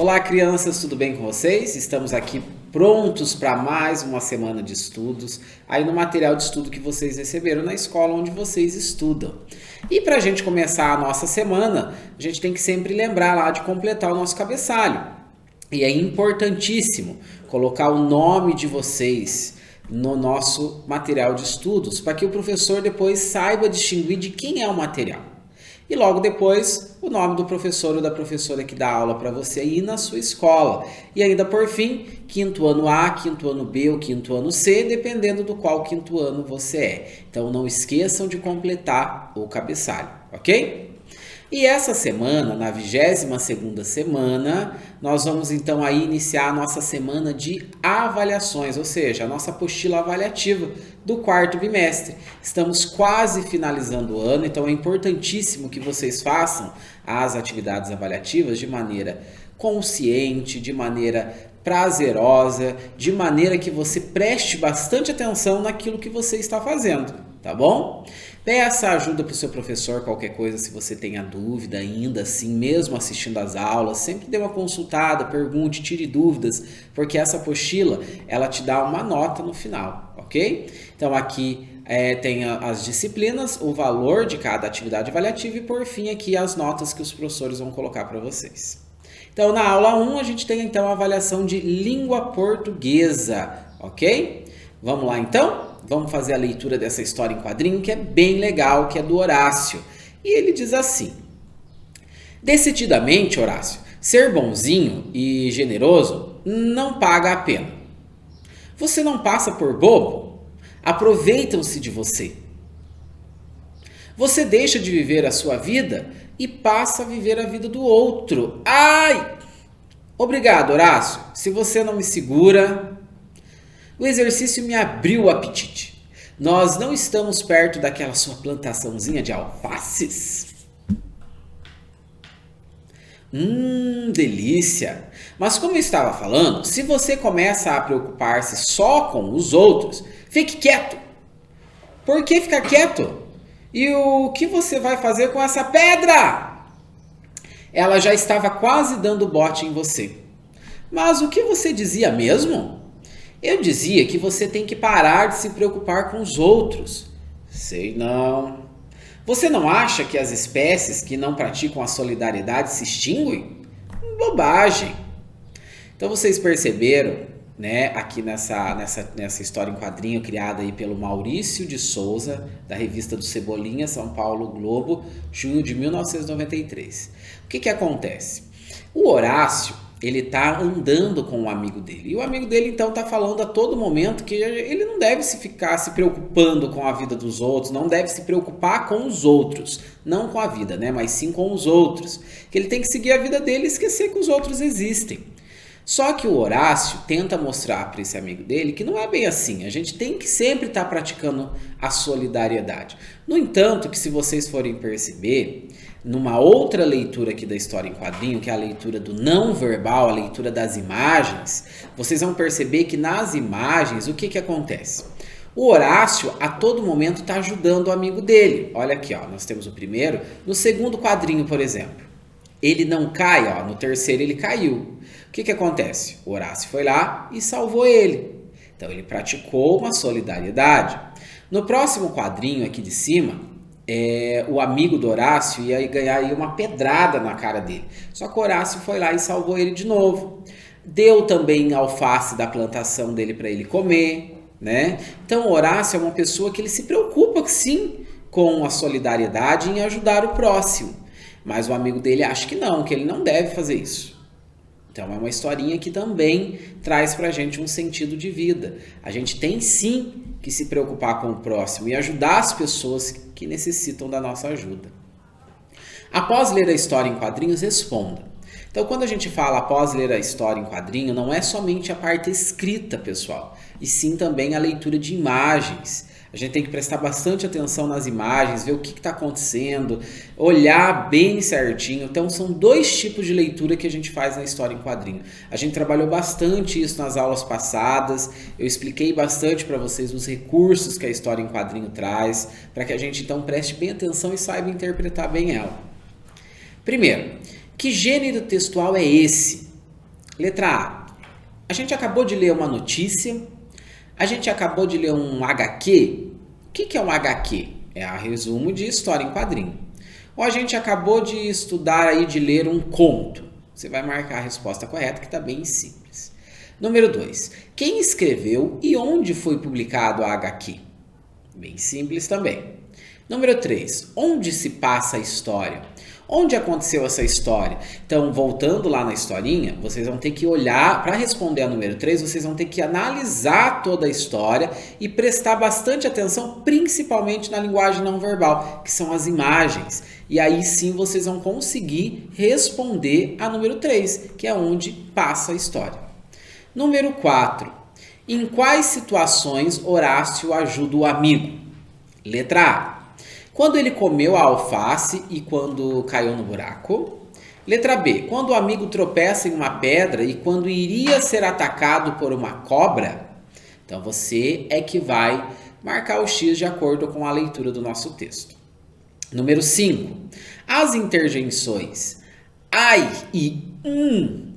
Olá, crianças, tudo bem com vocês? Estamos aqui prontos para mais uma semana de estudos, aí no material de estudo que vocês receberam na escola onde vocês estudam. E para a gente começar a nossa semana, a gente tem que sempre lembrar lá de completar o nosso cabeçalho. E é importantíssimo colocar o nome de vocês no nosso material de estudos, para que o professor depois saiba distinguir de quem é o material. E logo depois, o nome do professor ou da professora que dá aula para você aí na sua escola. E ainda por fim, quinto ano A, quinto ano B ou quinto ano C, dependendo do qual quinto ano você é. Então não esqueçam de completar o cabeçalho, ok? E essa semana, na 22ª semana, nós vamos então aí iniciar a nossa semana de avaliações, ou seja, a nossa apostila avaliativa do quarto bimestre. Estamos quase finalizando o ano, então é importantíssimo que vocês façam as atividades avaliativas de maneira consciente, de maneira prazerosa, de maneira que você preste bastante atenção naquilo que você está fazendo, tá bom? Peça ajuda para o seu professor, qualquer coisa, se você tenha dúvida ainda assim, mesmo assistindo às aulas, sempre dê uma consultada, pergunte, tire dúvidas, porque essa apostila, ela te dá uma nota no final, ok? Então aqui tem as disciplinas, o valor de cada atividade avaliativa e por fim aqui as notas que os professores vão colocar para vocês. Então na aula 1 a gente tem então a avaliação de língua portuguesa, ok? Vamos lá então? Vamos fazer a leitura dessa história em quadrinho que é bem legal, que é do Horácio. E ele diz assim: decididamente, Horácio, ser bonzinho e generoso não paga a pena. Você não passa por bobo? Aproveitam-se de você. Você deixa de viver a sua vida e passa a viver a vida do outro. Ai! Obrigado, Horácio. Se você não me segura... O exercício me abriu o apetite. Nós não estamos perto daquela sua plantaçãozinha de alfaces? Delícia! Mas como eu estava falando, se você começa a preocupar-se só com os outros, fique quieto. Por que ficar quieto? E o que você vai fazer com essa pedra? Ela já estava quase dando bote em você. Mas o que você dizia mesmo? Eu dizia que você tem que parar de se preocupar com os outros. Sei não. Você não acha que as espécies que não praticam a solidariedade se extinguem? Bobagem. Então vocês perceberam, né, aqui nessa história em quadrinho criada aí pelo Maurício de Souza, da revista do Cebolinha, São Paulo Globo, junho de 1993. O que acontece? O Horácio, ele tá andando com um amigo dele. E o amigo dele, então, tá falando a todo momento que ele não deve ficar se preocupando com a vida dos outros, não deve se preocupar com os outros. Não com a vida, né? Mas sim com os outros. Que ele tem que seguir a vida dele e esquecer que os outros existem. Só que o Horácio tenta mostrar para esse amigo dele que não é bem assim. A gente tem que sempre estar praticando a solidariedade. No entanto, que se vocês forem perceber, numa outra leitura aqui da história em quadrinho, que é a leitura do não verbal, a leitura das imagens, vocês vão perceber que nas imagens, o que acontece? O Horácio, a todo momento, está ajudando o amigo dele. Olha aqui, ó, nós temos o primeiro. No segundo quadrinho, por exemplo, ele não cai, ó, no terceiro ele caiu. O que acontece? O Horácio foi lá e salvou ele. Então ele praticou uma solidariedade. No próximo quadrinho aqui de cima, o amigo do Horácio ia ganhar aí uma pedrada na cara dele. Só que o Horácio foi lá e salvou ele de novo. Deu também alface da plantação dele para ele comer, né? Então o Horácio é uma pessoa que ele se preocupa sim com a solidariedade em ajudar o próximo. Mas o amigo dele acha que não, que ele não deve fazer isso. Então é uma historinha que também traz pra gente um sentido de vida. A gente tem sim que se preocupar com o próximo e ajudar as pessoas que necessitam da nossa ajuda. Após ler a história em quadrinhos, responda. Então quando a gente fala após ler a história em quadrinho, não é somente a parte escrita, pessoal, e sim também a leitura de imagens. A gente tem que prestar bastante atenção nas imagens, ver o que está acontecendo, olhar bem certinho. Então são dois tipos de leitura que a gente faz na história em quadrinho. A gente trabalhou bastante isso nas aulas passadas, eu expliquei bastante para vocês os recursos que a história em quadrinho traz, para que a gente então preste bem atenção e saiba interpretar bem ela. Primeiro, que gênero textual é esse? Letra A. A gente acabou de ler uma notícia. A gente acabou de ler um HQ. O que é um HQ? É um resumo de história em quadrinho. Ou a gente acabou de estudar aí, de ler um conto. Você vai marcar a resposta correta, que está bem simples. Número 2. Quem escreveu e onde foi publicado a HQ? Bem simples também. Número 3. Onde se passa a história? Onde aconteceu essa história? Então, voltando lá na historinha, vocês vão ter que olhar, para responder a número 3, vocês vão ter que analisar toda a história e prestar bastante atenção, principalmente na linguagem não verbal, que são as imagens. E aí sim vocês vão conseguir responder a número 3, que é onde passa a história. Número 4. Em quais situações Horácio ajuda o amigo? Letra A. Quando ele comeu a alface e quando caiu no buraco. Letra B. Quando o amigo tropeça em uma pedra e quando iria ser atacado por uma cobra. Então você é que vai marcar o X de acordo com a leitura do nosso texto. Número 5. As interjeições ai e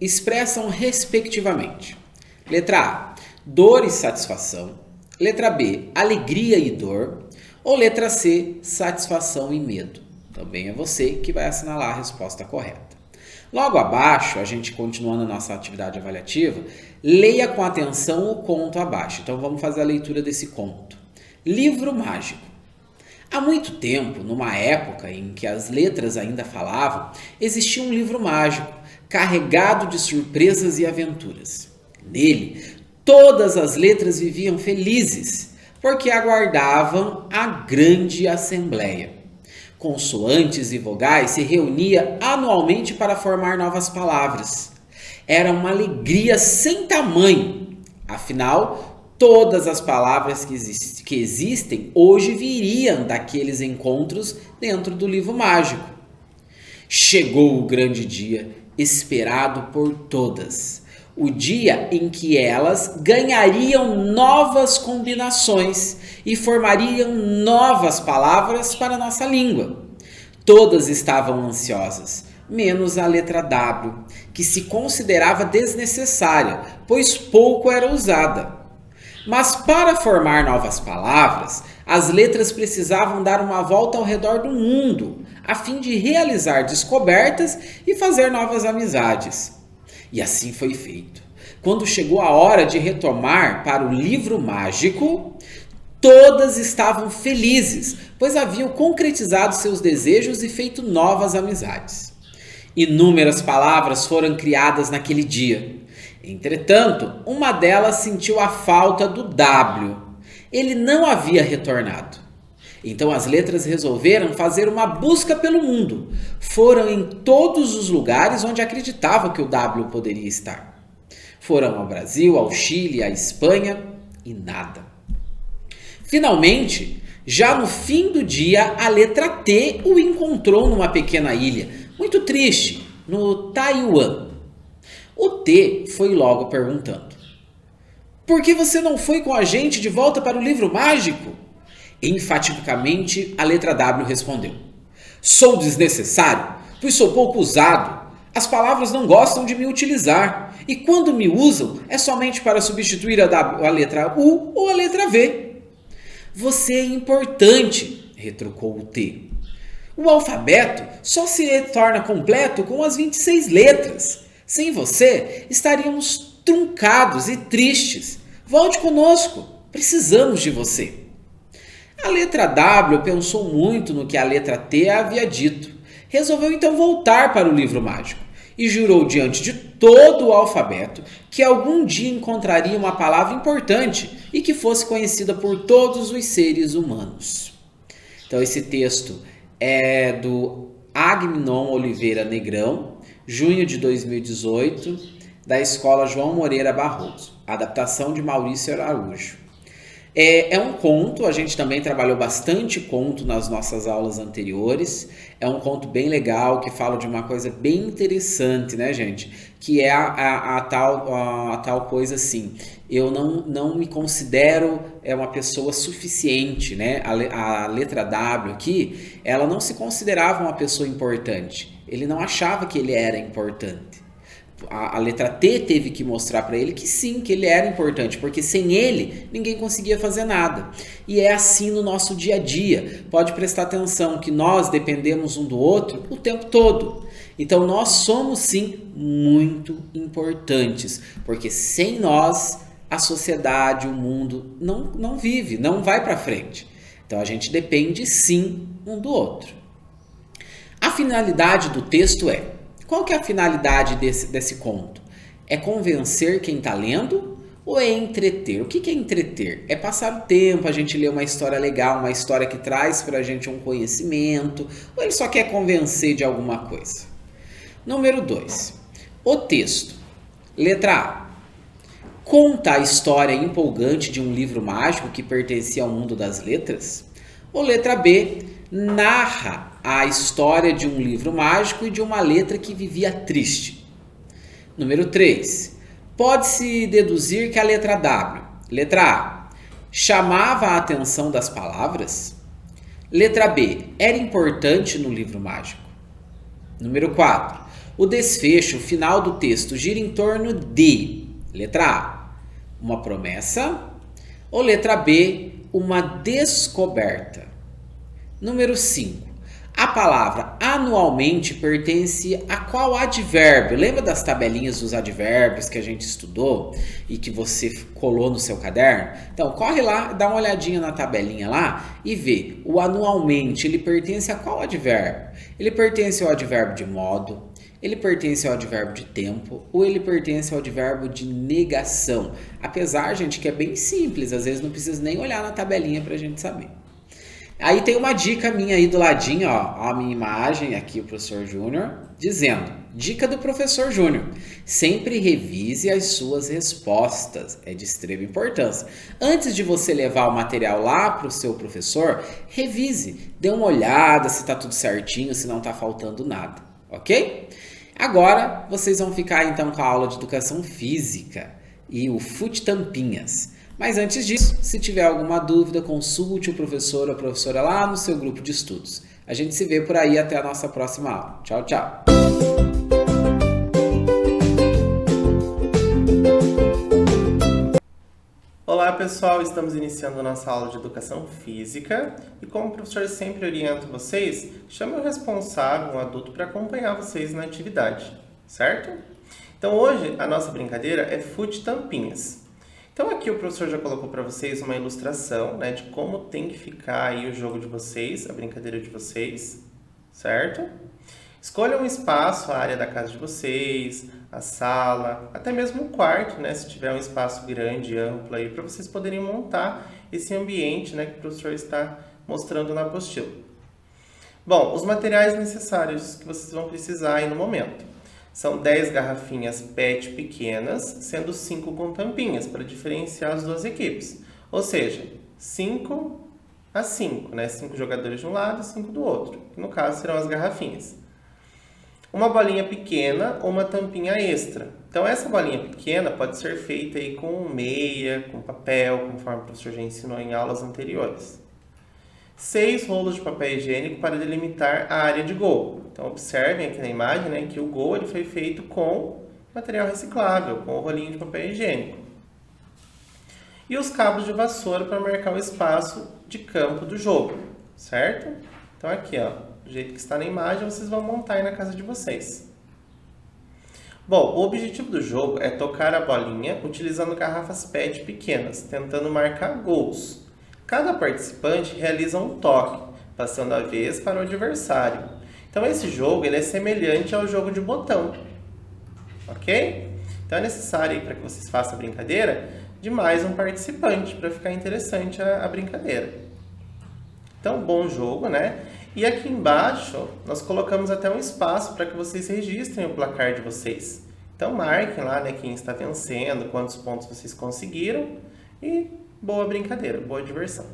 expressam respectivamente. Letra A. Dor e satisfação. Letra B. Alegria e dor. Ou letra C, satisfação e medo. Também é você que vai assinalar a resposta correta. Logo abaixo, a gente continuando a nossa atividade avaliativa, leia com atenção o conto abaixo. Então vamos fazer a leitura desse conto. Livro mágico. Há muito tempo, numa época em que as letras ainda falavam, existia um livro mágico, carregado de surpresas e aventuras. Nele, todas as letras viviam felizes, porque aguardavam a grande assembleia. Consoantes e vogais se reuniam anualmente para formar novas palavras. Era uma alegria sem tamanho. Afinal, todas as palavras que existem hoje viriam daqueles encontros dentro do livro mágico. Chegou o grande dia, esperado por todas. O dia em que elas ganhariam novas combinações e formariam novas palavras para a nossa língua. Todas estavam ansiosas, menos a letra W, que se considerava desnecessária, pois pouco era usada. Mas para formar novas palavras, as letras precisavam dar uma volta ao redor do mundo, a fim de realizar descobertas e fazer novas amizades. E assim foi feito. Quando chegou a hora de retomar para o livro mágico, todas estavam felizes, pois haviam concretizado seus desejos e feito novas amizades. Inúmeras palavras foram criadas naquele dia. Entretanto, uma delas sentiu a falta do W. Ele não havia retornado. Então as letras resolveram fazer uma busca pelo mundo. Foram em todos os lugares onde acreditavam que o W poderia estar. Foram ao Brasil, ao Chile, à Espanha e nada. Finalmente, já no fim do dia, a letra T o encontrou numa pequena ilha, muito triste, no Taiwan. O T foi logo perguntando: por que você não foi com a gente de volta para o livro mágico? Enfaticamente, a letra W respondeu: sou desnecessário, pois sou pouco usado. As palavras não gostam de me utilizar, e quando me usam, é somente para substituir a letra U ou a letra V. Você é importante, retrucou o T. O alfabeto só se torna completo com as 26 letras. Sem você, estaríamos truncados e tristes. Volte conosco, precisamos de você. A letra W pensou muito no que a letra T havia dito. Resolveu então voltar para o livro mágico e jurou diante de todo o alfabeto que algum dia encontraria uma palavra importante e que fosse conhecida por todos os seres humanos. Então esse texto é do Agnon Oliveira Negrão, junho de 2018, da Escola João Moreira Barroso, adaptação de Maurício Araújo. É um conto, a gente também trabalhou bastante conto nas nossas aulas anteriores. É um conto bem legal, que fala de uma coisa bem interessante, né, gente? Que é a tal coisa assim. Eu não me considero uma pessoa suficiente, né? A letra W aqui, ela não se considerava uma pessoa importante. Ele não achava que ele era importante. A letra T teve que mostrar para ele que sim, que ele era importante, porque sem ele ninguém conseguia fazer nada. E é assim no nosso dia a dia. Pode prestar atenção que nós dependemos um do outro o tempo todo. Então nós somos sim muito importantes, porque sem nós a sociedade, o mundo não vive, não vai para frente. Então a gente depende sim um do outro. A finalidade do texto é: qual que é a finalidade desse conto? É convencer quem está lendo ou é entreter? O que é entreter? É passar o tempo, a gente lê uma história legal, uma história que traz para a gente um conhecimento, ou ele só quer convencer de alguma coisa? Número 2. O texto. Letra A. Conta a história empolgante de um livro mágico que pertencia ao mundo das letras? Ou letra B. Narra a história de um livro mágico e de uma letra que vivia triste? Número 3. Pode-se deduzir que a letra W, letra A, chamava a atenção das palavras? Letra B. Era importante no livro mágico? Número 4. O desfecho final do texto gira em torno de, letra A, uma promessa, ou letra B, uma descoberta? Número 5. A palavra anualmente pertence a qual advérbio? Lembra das tabelinhas dos advérbios que a gente estudou e que você colou no seu caderno? Então, corre lá, dá uma olhadinha na tabelinha lá e vê. O anualmente, ele pertence a qual advérbio? Ele pertence ao advérbio de modo, ele pertence ao advérbio de tempo ou ele pertence ao advérbio de negação? Apesar, gente, que é bem simples, às vezes não precisa nem olhar na tabelinha pra gente saber. Aí tem uma dica minha aí do ladinho, ó, a minha imagem aqui, o professor Júnior, dizendo, dica do professor Júnior, sempre revise as suas respostas, é de extrema importância. Antes de você levar o material lá para o seu professor, revise, dê uma olhada se está tudo certinho, se não está faltando nada, ok? Agora, vocês vão ficar então com a aula de educação física e o Fute Tampinhas. Mas antes disso, se tiver alguma dúvida, consulte o professor ou a professora lá no seu grupo de estudos. A gente se vê por aí até a nossa próxima aula. Tchau, tchau! Olá pessoal, estamos iniciando a nossa aula de Educação Física e como o professor sempre orienta vocês, chame o responsável, um adulto, para acompanhar vocês na atividade, certo? Então hoje a nossa brincadeira é Fute Tampinhas. Então aqui o professor já colocou para vocês uma ilustração, né, de como tem que ficar aí o jogo de vocês, a brincadeira de vocês, certo? Escolha um espaço, a área da casa de vocês, a sala, até mesmo o quarto, né, se tiver um espaço grande, amplo aí, para vocês poderem montar esse ambiente, né, que o professor está mostrando na apostila. Bom, os materiais necessários que vocês vão precisar aí no momento. São 10 garrafinhas PET pequenas, sendo 5 com tampinhas, para diferenciar as duas equipes. Ou seja, 5 a 5, né? 5 jogadores de um lado e 5 do outro, que no caso serão as garrafinhas. Uma bolinha pequena ou uma tampinha extra. Então essa bolinha pequena pode ser feita aí com meia, com papel, conforme o professor já ensinou em aulas anteriores. 6 rolos de papel higiênico para delimitar a área de gol. Então observem aqui na imagem, né, que o gol ele foi feito com material reciclável, com o rolinho de papel higiênico. E os cabos de vassoura para marcar o espaço de campo do jogo, certo? Então aqui, ó, do jeito que está na imagem, vocês vão montar aí na casa de vocês. Bom, o objetivo do jogo é tocar a bolinha utilizando garrafas PET pequenas, tentando marcar gols. Cada participante realiza um toque, passando a vez para o adversário. Então esse jogo ele é semelhante ao jogo de botão, ok? Então é necessário, para que vocês façam a brincadeira, de mais um participante, para ficar interessante a brincadeira. Então, bom jogo, né? E aqui embaixo, nós colocamos até um espaço para que vocês registrem o placar de vocês. Então marquem lá, né, quem está vencendo, quantos pontos vocês conseguiram e boa brincadeira, boa diversão.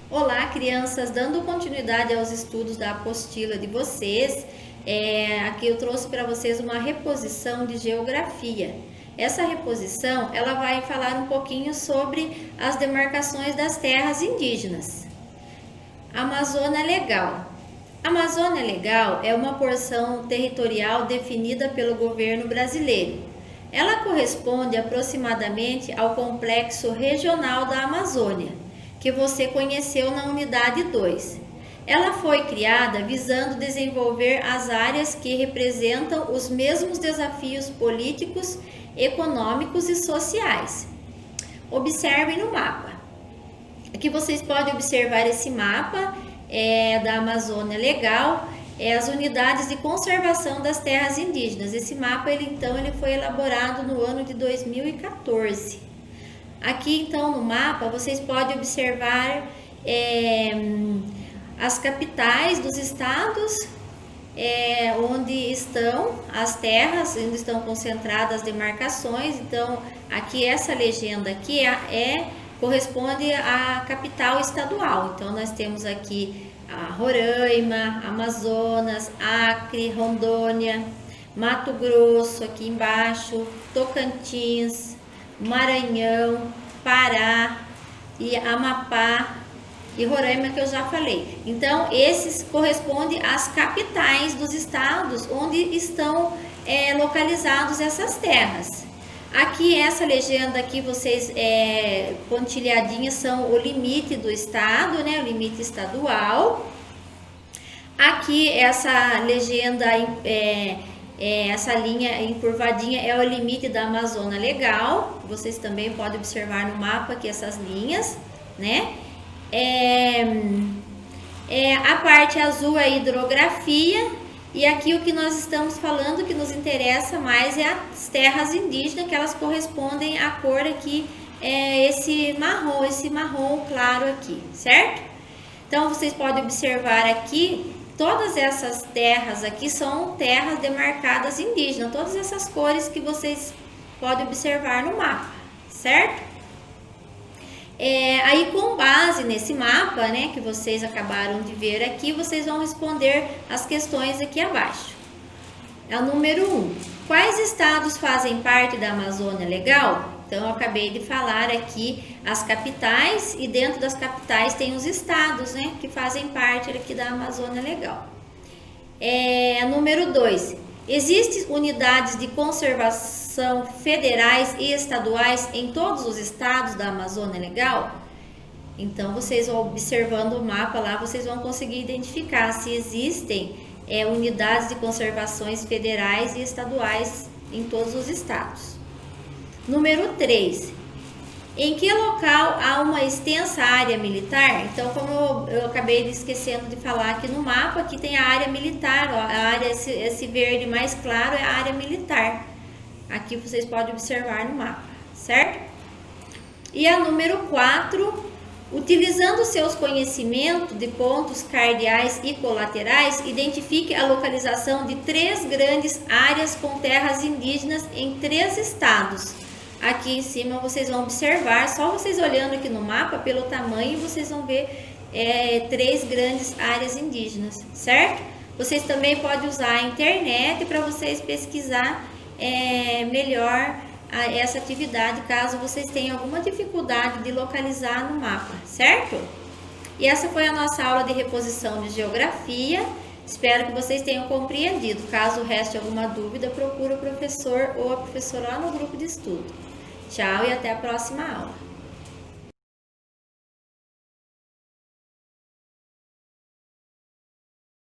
Olá, crianças! Dando continuidade aos estudos da apostila de vocês, aqui eu trouxe para vocês uma reposição de geografia. Essa reposição, ela vai falar um pouquinho sobre as demarcações das terras indígenas. Amazônia Legal. A Amazônia Legal é uma porção territorial definida pelo governo brasileiro. Ela corresponde aproximadamente ao complexo regional da Amazônia, que você conheceu na unidade 2. Ela foi criada visando desenvolver as áreas que representam os mesmos desafios políticos, econômicos e sociais. Observem no mapa. Aqui vocês podem observar esse mapa da Amazônia Legal, as unidades de conservação das terras indígenas. Esse mapa ele foi elaborado no ano de 2014. Aqui então no mapa vocês podem observar as capitais dos estados, onde estão as terras, onde estão concentradas as demarcações. Então aqui essa legenda aqui corresponde à capital estadual. Então nós temos aqui a Roraima, Amazonas, Acre, Rondônia, Mato Grosso aqui embaixo, Tocantins, Maranhão, Pará e Amapá e Roraima, que eu já falei. Então esses correspondem às capitais dos estados onde estão localizados essas terras. Aqui essa legenda aqui, vocês pontilhadinhas, são o limite do estado, né? O limite estadual. Aqui essa legenda, essa linha encurvadinha é o limite da Amazônia Legal. Vocês também podem observar no mapa aqui essas linhas, né? A parte azul é a hidrografia. E aqui o que nós estamos falando, que nos interessa mais, é as terras indígenas, que elas correspondem à cor aqui, esse marrom claro aqui, certo? Então vocês podem observar aqui, todas essas terras aqui são terras demarcadas indígenas, todas essas cores que vocês podem observar no mapa, certo? Aí com base nesse mapa, né, que vocês acabaram de ver aqui, vocês vão responder as questões aqui abaixo. A número 1. Quais estados fazem parte da Amazônia Legal? Então eu acabei de falar aqui as capitais, e dentro das capitais tem os estados, né, que fazem parte aqui da Amazônia Legal. Número 2. Existem unidades de conservação federais e estaduais em todos os estados da Amazônia Legal? Então, vocês observando o mapa lá, vocês vão conseguir identificar se existem unidades de conservações federais e estaduais em todos os estados. Número 3. Em que local há uma extensa área militar? Então, como eu acabei esquecendo de falar aqui no mapa, aqui tem a área militar, ó, a área, esse verde mais claro é a área militar. Aqui vocês podem observar no mapa, certo? E a número 4, utilizando seus conhecimentos de pontos cardeais e colaterais, identifique a localização de 3 grandes áreas com terras indígenas em 3 estados. Aqui em cima vocês vão observar, só vocês olhando aqui no mapa, pelo tamanho, vocês vão ver 3 grandes áreas indígenas, certo? Vocês também podem usar a internet para vocês pesquisar melhor essa atividade, caso vocês tenham alguma dificuldade de localizar no mapa, certo? E essa foi a nossa aula de reposição de geografia. Espero que vocês tenham compreendido. Caso reste alguma dúvida, procure o professor ou a professora lá no grupo de estudo. Tchau e até a próxima aula.